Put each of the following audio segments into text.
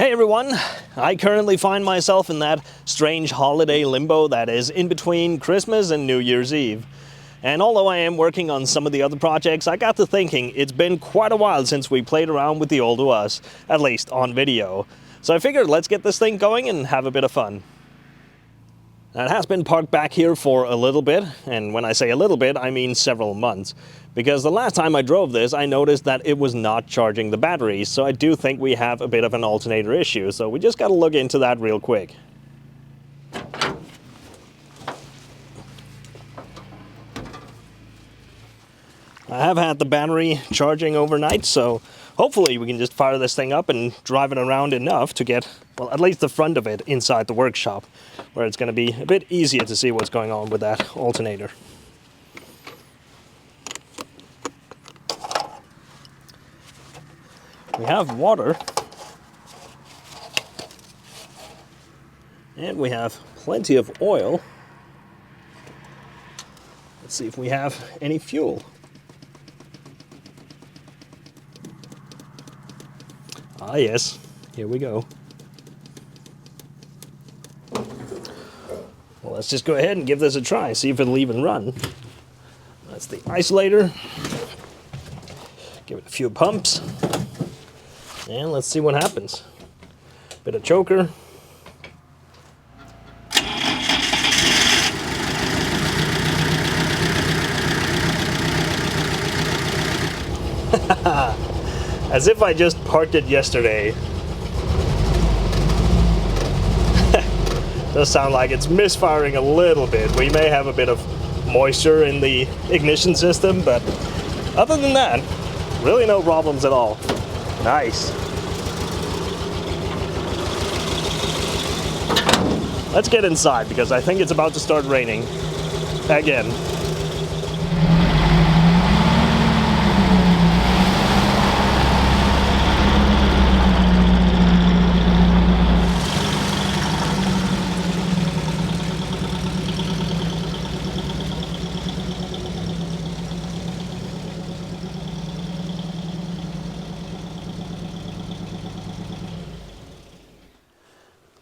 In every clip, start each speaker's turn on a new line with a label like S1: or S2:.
S1: Hey everyone! I currently find myself in that strange holiday limbo that is in between Christmas and New Year's Eve. And although I am working on some of the other projects, I got to thinking it's been quite a while since we played around with the old UAZ, at least on video. So I figured let's get this thing going and have a bit of fun. Now, it has been parked back here for a little bit, and when I say a little bit, I mean several months. Because the last time I drove this, I noticed that it was not charging the batteries, so I do think we have a bit of an alternator issue, so we just gotta look into that real quick. I have had the battery charging overnight, so hopefully we can just fire this thing up and drive it around enough to get, well, at least the front of it inside the workshop, where it's going to be a bit easier to see what's going on with that alternator. We have water, and we have plenty of oil. Let's see if we have any fuel. Ah yes, here we go. Well, let's just go ahead and give this a try, see if it'll even run. That's the isolator. Give it a few pumps. And let's see what happens. Bit of choker. As if I just parked it yesterday. Does sound like it's misfiring a little bit. We may have a bit of moisture in the ignition system, but other than that, really no problems at all. Nice. Let's get inside because I think it's about to start raining again.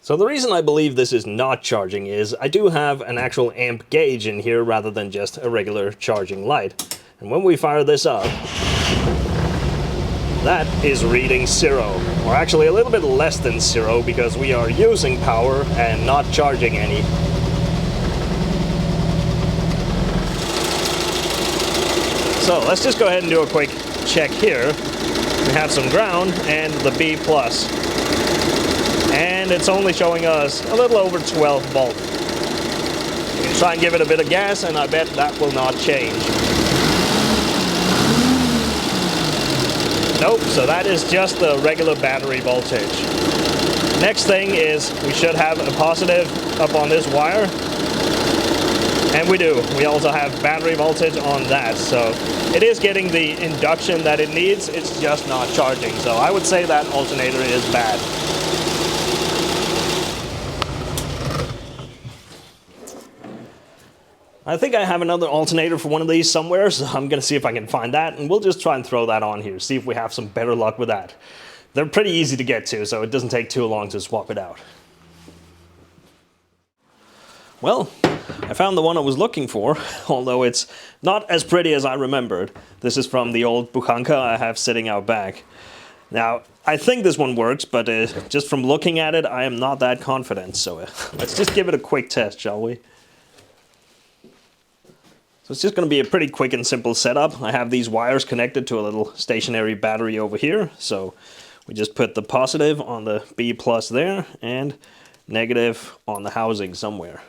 S1: So the reason I believe this is not charging is I do have an actual amp gauge in here rather than just a regular charging light. And when we fire this up, that is reading 0, or actually a little bit less than 0 because we are using power and not charging any. So let's just go ahead and do a quick check here. We have some ground and the B+. And it's only showing us a little over 12 volt. We can try and give it a bit of gas, and I bet that will not change. Nope, so that is just the regular battery voltage. Next thing is we should have a positive up on this wire. And we do. We also have battery voltage on that, so it is getting the induction that it needs, it's just not charging. So I would say that alternator is bad. I think I have another alternator for one of these somewhere, so I'm going to see if I can find that, and we'll just try and throw that on here, see if we have some better luck with that. They're pretty easy to get to, so it doesn't take too long to swap it out. Well, I found the one I was looking for, although it's not as pretty as I remembered. This is from the old Bukhanka I have sitting out back. Now, I think this one works, but just from looking at it, I am not that confident, so let's just give it a quick test, shall we? So it's just going to be a pretty quick and simple setup. I have these wires connected to a little stationary battery over here. So we just put the positive on the B+ there and negative on the housing somewhere.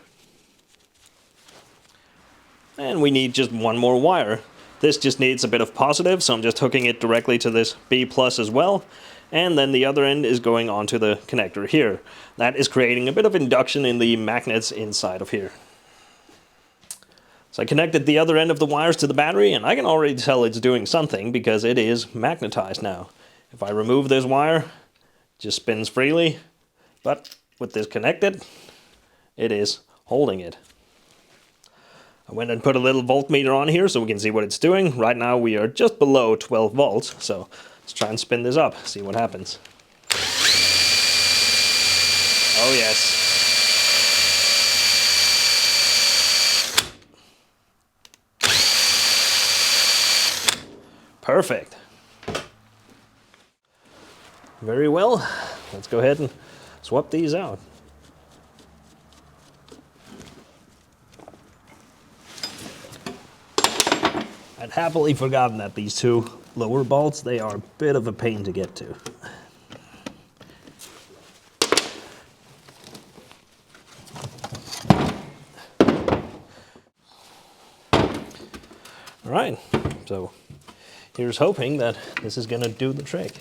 S1: And we need just one more wire. This just needs a bit of positive, so I'm just hooking it directly to this B+ as well. And then the other end is going onto the connector here. That is creating a bit of induction in the magnets inside of here. So I connected the other end of the wires to the battery, and I can already tell it's doing something because it is magnetized now. If I remove this wire, it just spins freely, but with this connected, it is holding it. I went and put a little voltmeter on here so we can see what it's doing. Right now we are just below 12 volts, so let's try and spin this up, see what happens. Oh yes. Perfect. Very well. Let's go ahead and swap these out. I'd happily forgotten that these two lower bolts, they are a bit of a pain to get to. All right, so here's hoping that this is gonna do the trick.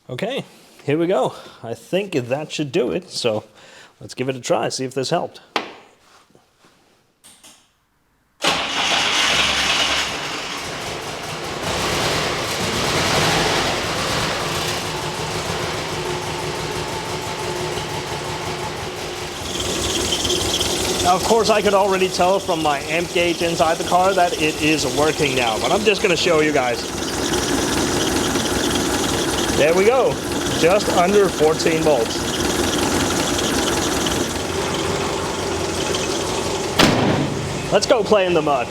S1: Okay, here we go. I think that should do it, so let's give it a try, see if this helped. Now, of course, I could already tell from my amp gauge inside the car that it is working now, but I'm just going to show you guys. There we go, just under 14 volts. Let's go play in the mud.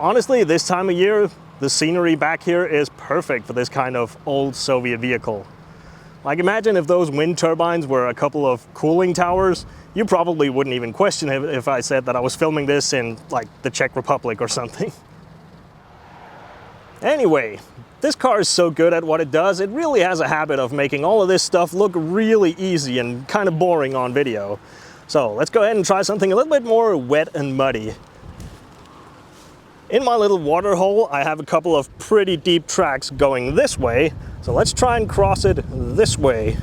S1: Honestly, this time of year, the scenery back here is perfect for this kind of old Soviet vehicle. Like, imagine if those wind turbines were a couple of cooling towers, you probably wouldn't even question it if I said that I was filming this in, like, the Czech Republic or something. Anyway, this car is so good at what it does, it really has a habit of making all of this stuff look really easy and kind of boring on video. So let's go ahead and try something a little bit more wet and muddy. In my little water hole, I have a couple of pretty deep tracks going this way, so let's try and cross it this way.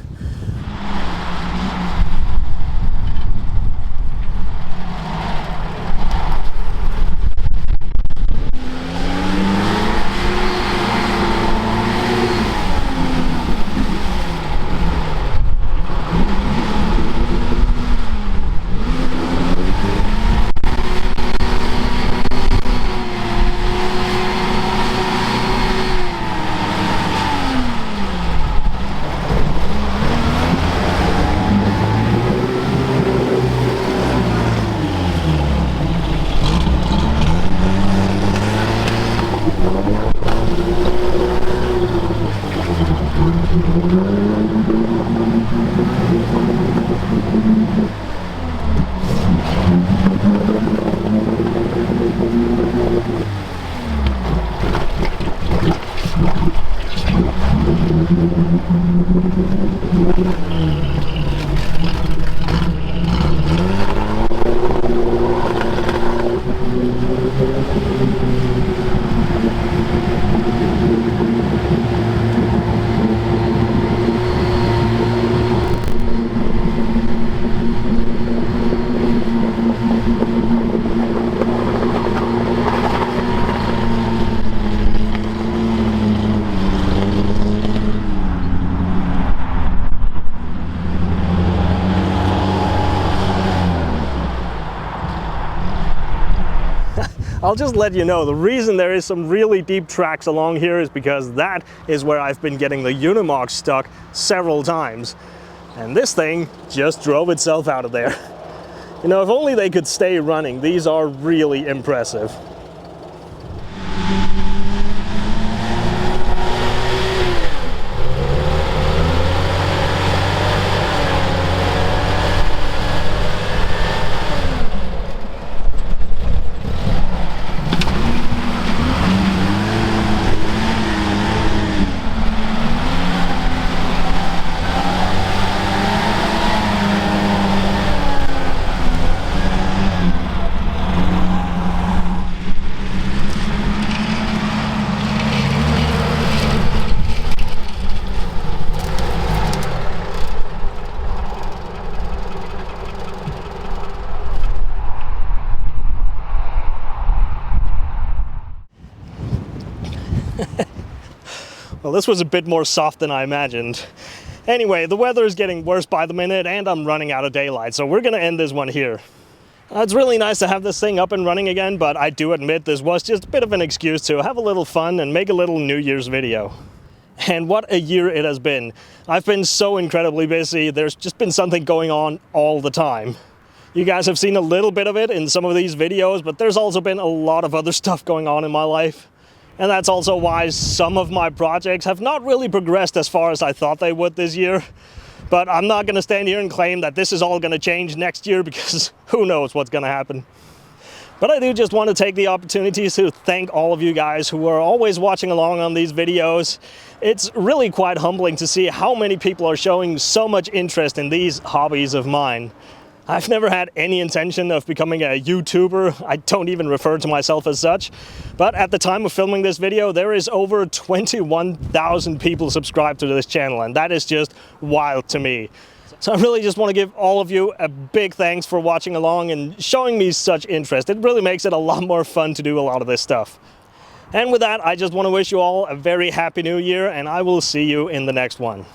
S1: I'll just let you know, the reason there is some really deep tracks along here is because that is where I've been getting the Unimog stuck several times. And this thing just drove itself out of there. You know, if only they could stay running. These are really impressive. Well, this was a bit more soft than I imagined. Anyway, the weather is getting worse by the minute and I'm running out of daylight, so we're gonna end this one here. It's really nice to have this thing up and running again, but I do admit this was just a bit of an excuse to have a little fun and make a little New Year's video. And what a year it has been. I've been so incredibly busy. There's just been something going on all the time. You guys have seen a little bit of it in some of these videos, but there's also been a lot of other stuff going on in my life. And that's also why some of my projects have not really progressed as far as I thought they would this year. But I'm not going to stand here and claim that this is all going to change next year, because who knows what's going to happen. But I do just want to take the opportunity to thank all of you guys who are always watching along on these videos. It's really quite humbling to see how many people are showing so much interest in these hobbies of mine. I've never had any intention of becoming a YouTuber. I don't even refer to myself as such. But at the time of filming this video, there is over 21,000 people subscribed to this channel, and that is just wild to me. So I really just want to give all of you a big thanks for watching along and showing me such interest. It really makes it a lot more fun to do a lot of this stuff. And with that, I just want to wish you all a very happy new year, and I will see you in the next one.